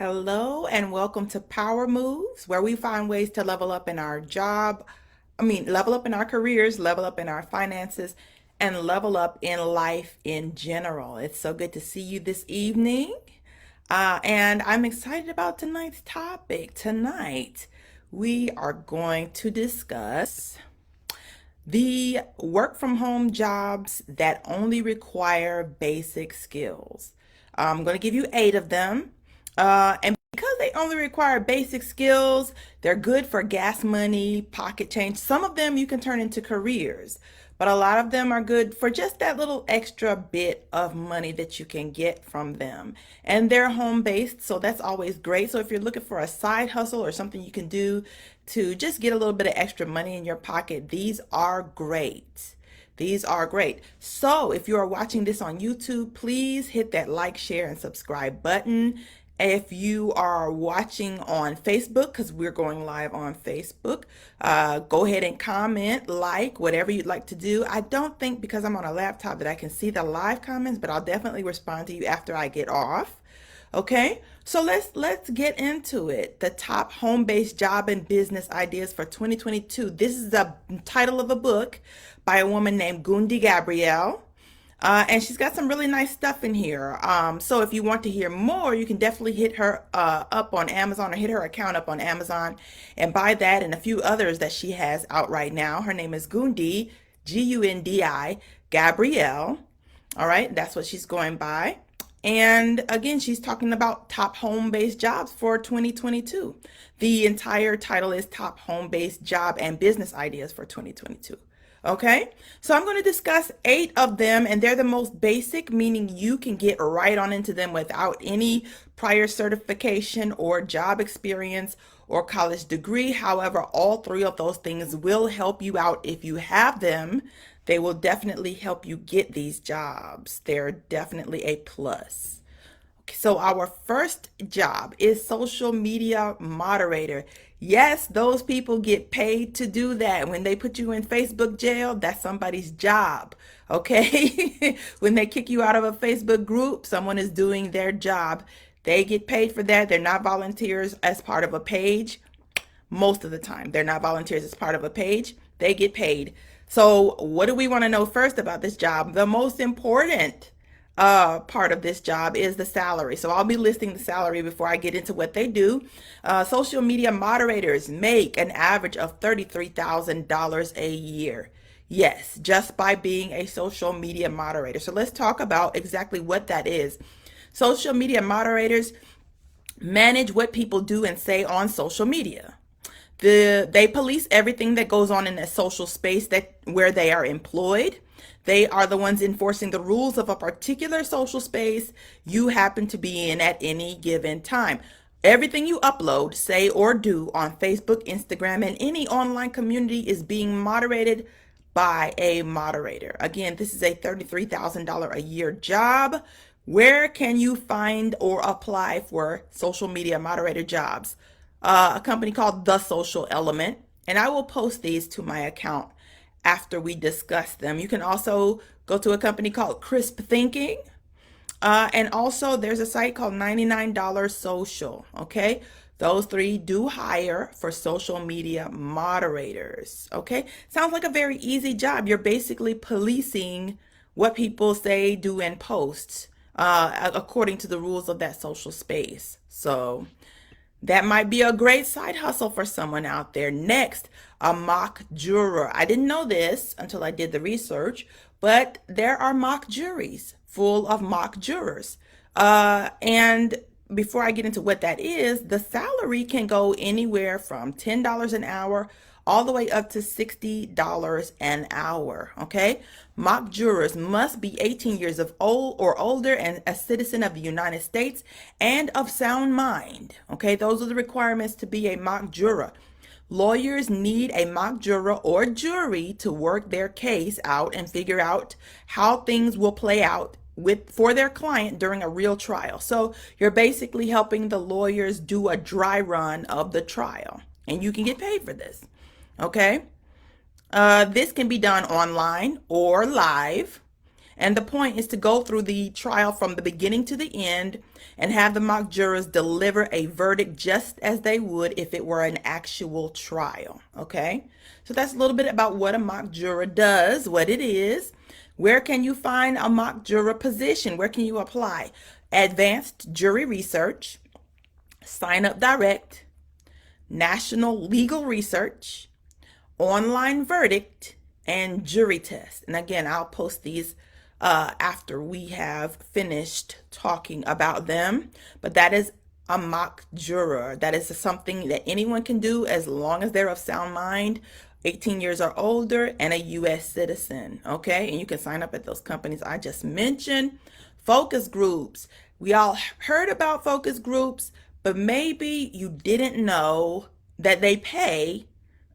Hello and welcome to Power Moves, where we find ways to level up in our level up in our careers, level up in our finances, and level up in life in general. It's so good to see you this evening. And I'm excited about tonight's topic. Tonight, we are going to discuss the work from home jobs that only require basic skills. I'm going to give you 8 of them. And because they only require basic skills, they're good for gas money, pocket change. Some of them you can turn into careers, but a lot of them are good for just that little extra bit of money that you can get from them. And they're home based, so that's always great. So if you're looking for a side hustle or something you can do to just get a little bit of extra money in your pocket, these are great. These are great. So if you are watching this on YouTube, please hit that like, share, and subscribe button. If you are watching on Facebook, because we're going live on Facebook, go ahead and comment, like, whatever you'd like to do. I don't think because I'm on a laptop that I can see the live comments, but I'll definitely respond to you after I get off. Okay, so let's get into it. The top home-based job and business ideas for 2022. This is the title of a book by a woman named Gundi Gabrielle. And she's got some really nice stuff in here. So if you want to hear more, you can definitely hit her up on Amazon or hit her account up on Amazon and buy that and a few others that she has out right now. Her name is Gundi, Gundi, Gabrielle. All right, that's what she's going by. And again, she's talking about top home-based jobs for 2022. The entire title is Top Home-Based Job and Business Ideas for 2022. Okay, so I'm going to discuss 8 of them, and they're the most basic, meaning you can get right on into them without any prior certification or job experience or college degree. However, all 3 of those things will help you out if you have them. They will definitely help you get these jobs. They're definitely a plus. So our first job is social media moderator. Yes, those people get paid to do that. When they put you in Facebook jail, that's somebody's job. Okay? When they kick you out of a Facebook group, someone is doing their job. They get paid for that. They're not volunteers as part of a page. Most of the time, they're not volunteers as part of a page. They get paid. So what do we want to know first about this job? The most important part of this job is the salary. So I'll be listing the salary before I get into what they do. Social media moderators make an average of $33,000 a year. Yes, just by being a social media moderator. So let's talk about exactly what that is. Social media moderators manage what people do and say on social media. They police everything that goes on in a social space where they are employed. They are the ones enforcing the rules of a particular social space you happen to be in at any given time. Everything you upload, say, or do on Facebook, Instagram, and any online community is being moderated by a moderator. Again, this is a $33,000 a year job. Where can you find or apply for social media moderator jobs? A company called The Social Element, and I will post these to my account after we discuss them. You can also go to a company called Crisp Thinking, and also there's a site called $99 Social. Okay, those 3 do hire for social media moderators. Okay, sounds like a very easy job. You're basically policing what people say, do, and post according to the rules of that social space. So that might be a great side hustle for someone out there. Next, a mock juror. I didn't know this until I did the research, but there are mock juries full of mock jurors. And before I get into what that is, the salary can go anywhere from $10 an hour all the way up to $60 an hour. Okay, mock jurors must be 18 years of old or older and a citizen of the United States and of sound mind. Okay, those are the requirements to be a mock juror. Lawyers need a mock juror or jury to work their case out and figure out how things will play out for their client during a real trial. So you're basically helping the lawyers do a dry run of the trial, and you can get paid for this. Okay, this can be done online or live, And the point is to go through the trial from the beginning to the end and have the mock jurors deliver a verdict just as they would if it were an actual trial. Okay? So that's a little bit about what a mock juror does, what it is. Where can you find a mock juror position? Where can you apply? Advanced Jury Research, Sign Up Direct, National Legal Research, Online Verdict, and Jury Test. And again, I'll post these after we have finished talking about them. But that is a mock juror. That is something that anyone can do as long as they're of sound mind, 18 years or older, and a U.S. citizen. Okay, and you can sign up at those companies I just mentioned. Focus groups. We all heard about focus groups, but maybe you didn't know that they pay,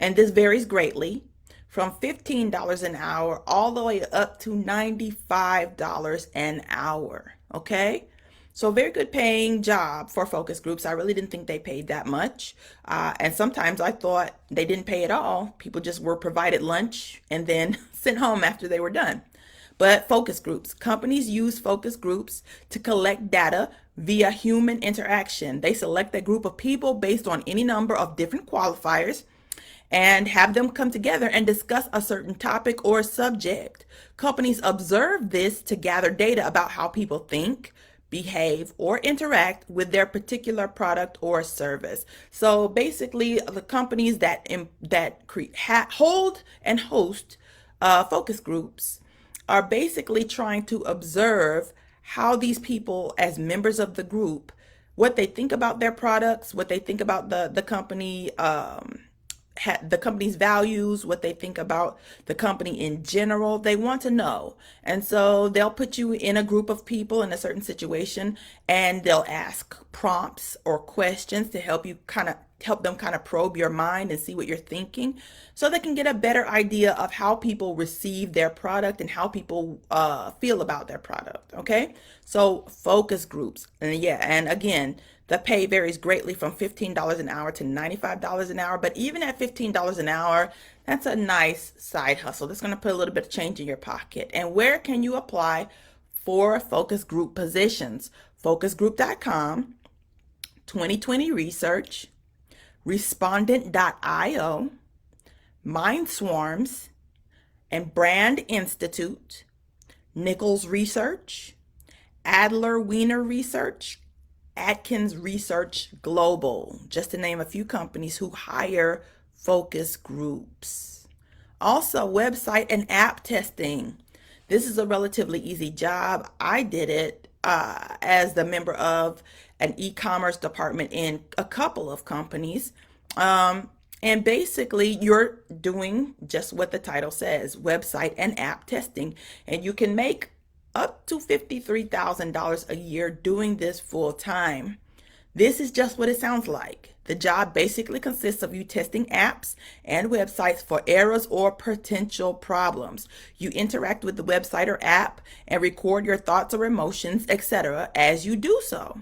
and this varies greatly, from $15 an hour all the way up to $95 an hour. Okay? So very good paying job for focus groups. I really didn't think they paid that much. And sometimes I thought they didn't pay at all. People just were provided lunch and then sent home after they were done. But focus groups, companies use focus groups to collect data via human interaction. They select a group of people based on any number of different qualifiers and have them come together and discuss a certain topic or subject. Companies observe this to gather data about how people think, behave, or interact with their particular product or service. So basically, the companies that hold and host focus groups are basically trying to observe how these people, as members of the group, what they think about their products, what they think about the company, the company's values, what they think about the company in general. They want to know. And so they'll put you in a group of people in a certain situation, and they'll ask prompts or questions to help them probe your mind and see what you're thinking, so they can get a better idea of how people receive their product and how people feel about their product. Okay, so focus groups. And again, the pay varies greatly from $15 an hour to $95 an hour. But even at $15 an hour, that's a nice side hustle. That's going to put a little bit of change in your pocket. And where can you apply for focus group positions? Focusgroup.com, 2020 Research, Respondent.io, MindSwarms, and Brand Institute, Nichols Research, Adler Wiener Research, Atkins Research Global, just to name a few companies who hire focus groups. Also, website and app testing. This is a relatively easy job. I did it as the member of an e-commerce department in a couple of companies. And basically, you're doing just what the title says, website and app testing. And you can make up to $53,000 a year doing this full time. This is just what it sounds like. The job basically consists of you testing apps and websites for errors or potential problems. You interact with the website or app and record your thoughts or emotions, etc. as you do so.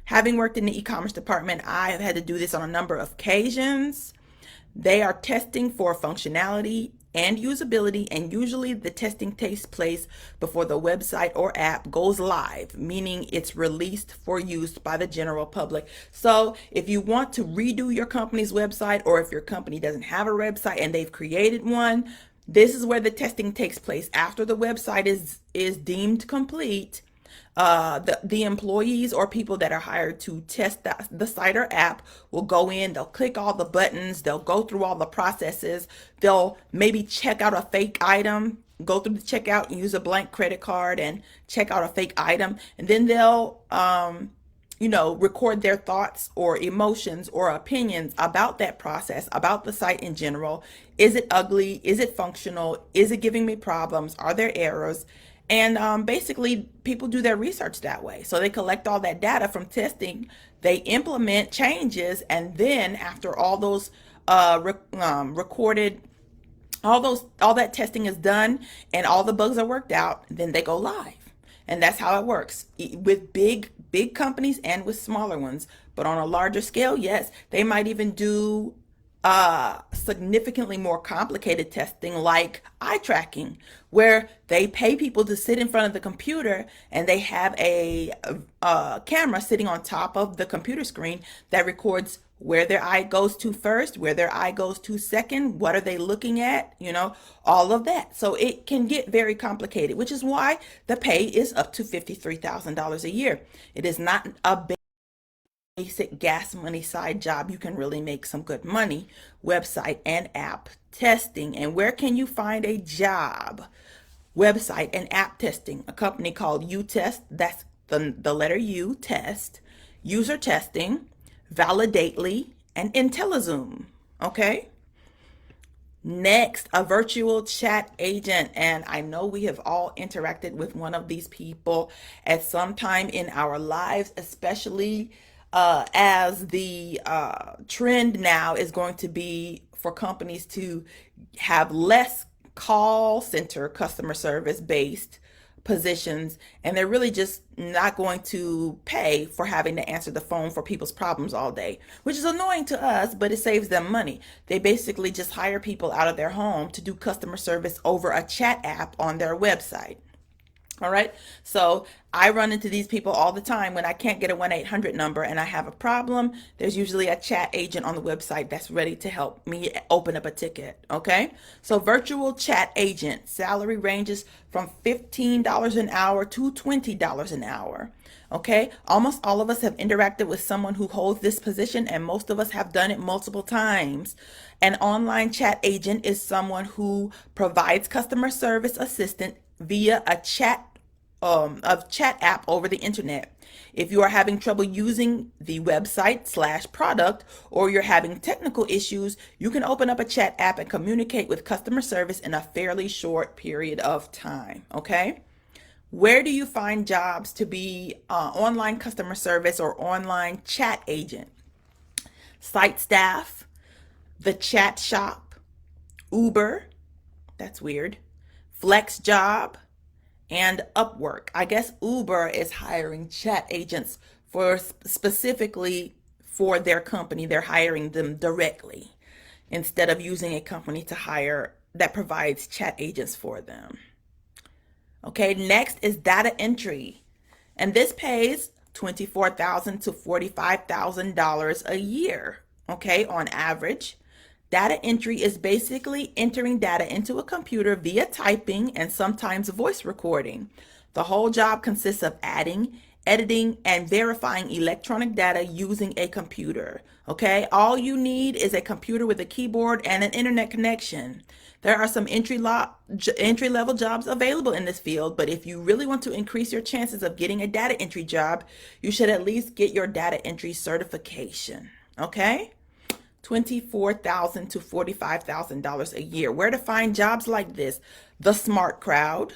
Having worked in the e-commerce department, I have had to do this on a number of occasions. They are testing for functionality and usability, and usually the testing takes place before the website or app goes live, meaning it's released for use by the general public. So if you want to redo your company's website, or if your company doesn't have a website and they've created one, this is where the testing takes place. After the website is deemed complete, the employees or people that are hired to test the site or app will go in, they'll click all the buttons, they'll go through all the processes, they'll maybe check out a fake item, go through the checkout and use a blank credit card and check out a fake item, and then they'll record their thoughts or emotions or opinions about that process, about the site in general. Is it ugly? Is it functional? Is it giving me problems? Are there errors? And basically, people do their research that way. So they collect all that data from testing, they implement changes, and then after all those recorded, all that testing is done, and all the bugs are worked out, then they go live. And that's how it works with big companies and with smaller ones. But on a larger scale, yes, they might even do significantly more complicated testing like eye tracking, where they pay people to sit in front of the computer and they have a camera sitting on top of the computer screen that records where their eye goes to first, where their eye goes to second, what are they looking at, all of that. So it can get very complicated, which is why the pay is up to $53,000 a year. It is not a basic gas money side job. You can really make some good money. Website and app testing. And where can you find a job? Website and app testing. A company called UTest, that's the letter U, test, user testing, Validately, and IntelliZoom. Okay? Next, a virtual chat agent. And I know we have all interacted with one of these people at some time in our lives, especially as the trend now is going to be for companies to have less call center customer service based positions, and they're really just not going to pay for having to answer the phone for people's problems all day, which is annoying to us, but it saves them money. They basically just hire people out of their home to do customer service over a chat app on their website. All right. So I run into these people all the time when I can't get a 1-800 number and I have a problem. There's usually a chat agent on the website that's ready to help me open up a ticket. Okay. So virtual chat agent salary ranges from $15 an hour to $20 an hour. Okay. Almost all of us have interacted with someone who holds this position, and most of us have done it multiple times. An online chat agent is someone who provides customer service assistance via a chat app over the internet. If you are having trouble using the website/product, or you're having technical issues, you can open up a chat app and communicate with customer service in a fairly short period of time. Okay. Where do you find jobs to be online customer service or online chat agent? Site staff, the chat shop, Uber, that's weird, FlexJob, and Upwork. I guess Uber is hiring chat agents for specifically for their company. They're hiring them directly instead of using a company to hire that provides chat agents for them. Okay, next is data entry. And this pays $24,000 to $45,000 a year, okay, on average. Data entry is basically entering data into a computer via typing and sometimes voice recording. The whole job consists of adding, editing, and verifying electronic data using a computer. Okay, all you need is a computer with a keyboard and an internet connection. There are some entry-level jobs available in this field, but if you really want to increase your chances of getting a data entry job, you should at least get your data entry certification. Okay? $24,000 to $45,000 a year. Where to find jobs like this? The Smart Crowd,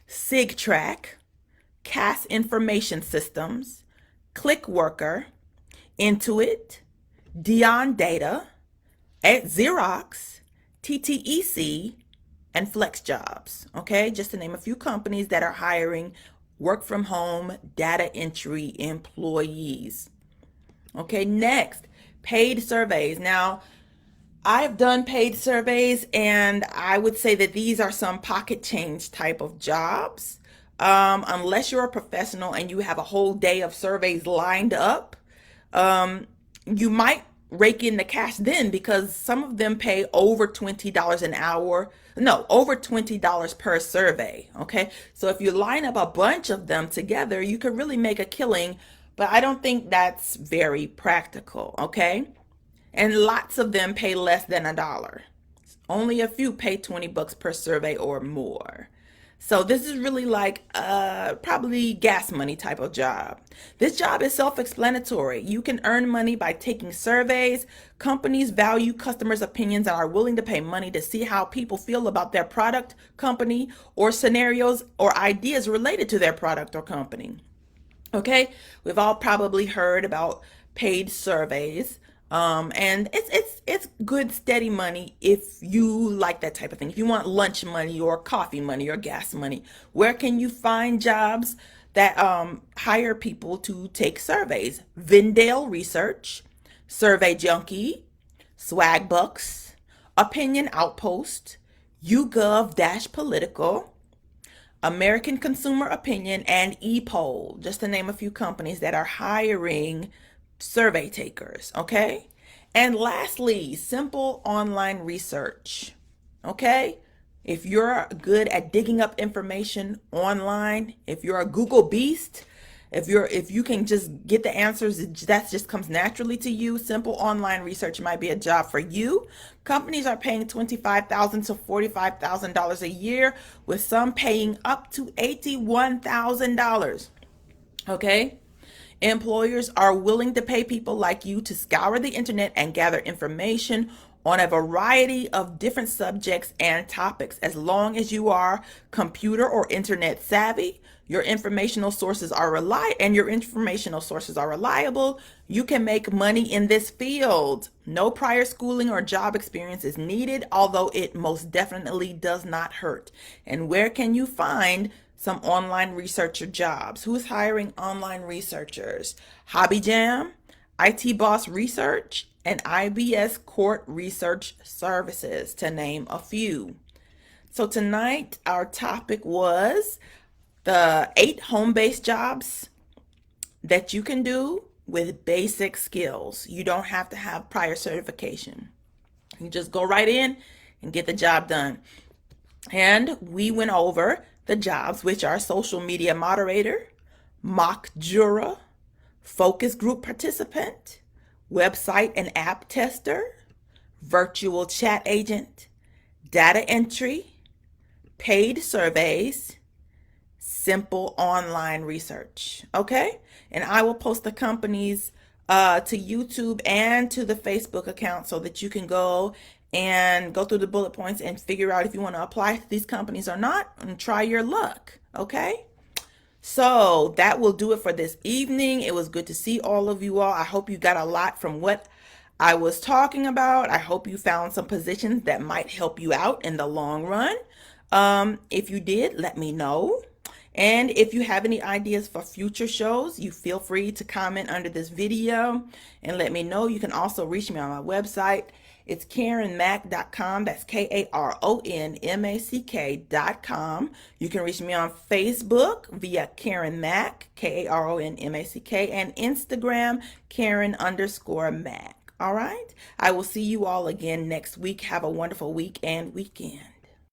SigTrack, CAS Information Systems, ClickWorker, Intuit, Dion Data, at Xerox, TTEC, and FlexJobs. Okay, just to name a few companies that are hiring work from home data entry employees. Okay, next, paid surveys. Now, I've done paid surveys, and I would say that these are some pocket change type of jobs. Unless you're a professional and you have a whole day of surveys lined up, you might rake in the cash then, because some of them pay over $20 an hour. No, over $20 per survey. Okay. So if you line up a bunch of them together, you could really make a killing, but I don't think that's very practical. Okay. And lots of them pay less than $1. Only a few pay $20 per survey or more. So this is really like probably gas money type of job. This job is self-explanatory. You can earn money by taking surveys. Companies value customers' opinions and are willing to pay money to see how people feel about their product, company, or scenarios or ideas related to their product or company. Okay, we've all probably heard about paid surveys. And it's good steady money if you like that type of thing. If you want lunch money or coffee money or gas money, where can you find jobs that hire people to take surveys? Vendale Research, Survey Junkie, Swagbucks, Opinion Outpost, YouGov-Political, American Consumer Opinion, and ePoll, just to name a few companies that are hiring survey takers, okay? And lastly, Simple Online Research, okay? If you're good at digging up information online, if you're a Google beast, if you can just get the answers, that just comes naturally to you. Simple Online Research might be a job for you. Companies are paying $25,000 to $45,000 a year, with some paying up to $81,000. Okay? Employers are willing to pay people like you to scour the internet and gather information on a variety of different subjects and topics. As long as you are computer or internet savvy, your informational sources are reliable, you can make money in this field. No prior schooling or job experience is needed, although it most definitely does not hurt. And where can you find some online researcher jobs? Who's hiring online researchers? Hobby Jam, IT Boss Research, and IBS Court Research Services, to name a few. So tonight our topic was the 8 home-based jobs that you can do with basic skills. You don't have to have prior certification. You just go right in and get the job done. And we went over the jobs, which are social media moderator, mock juror, focus group participant, website and app tester, virtual chat agent, data entry, paid surveys, simple online research. Okay? And I will post the companies to YouTube and to the Facebook account so that you can go and go through the bullet points and figure out if you want to apply to these companies or not and try your luck. Okay? So that will do it for this evening. It was good to see all of you all. I hope you got a lot from what I was talking about. I hope you found some positions that might help you out in the long run. If you did, let me know. And if you have any ideas for future shows, you feel free to comment under this video and let me know. You can also reach me on my website. It's KarenMack.com. That's KaronMack.com. You can reach me on Facebook via Karen Mack, KaronMack, and Instagram, Karen_Mack. All right. I will see you all again next week. Have a wonderful week and weekend.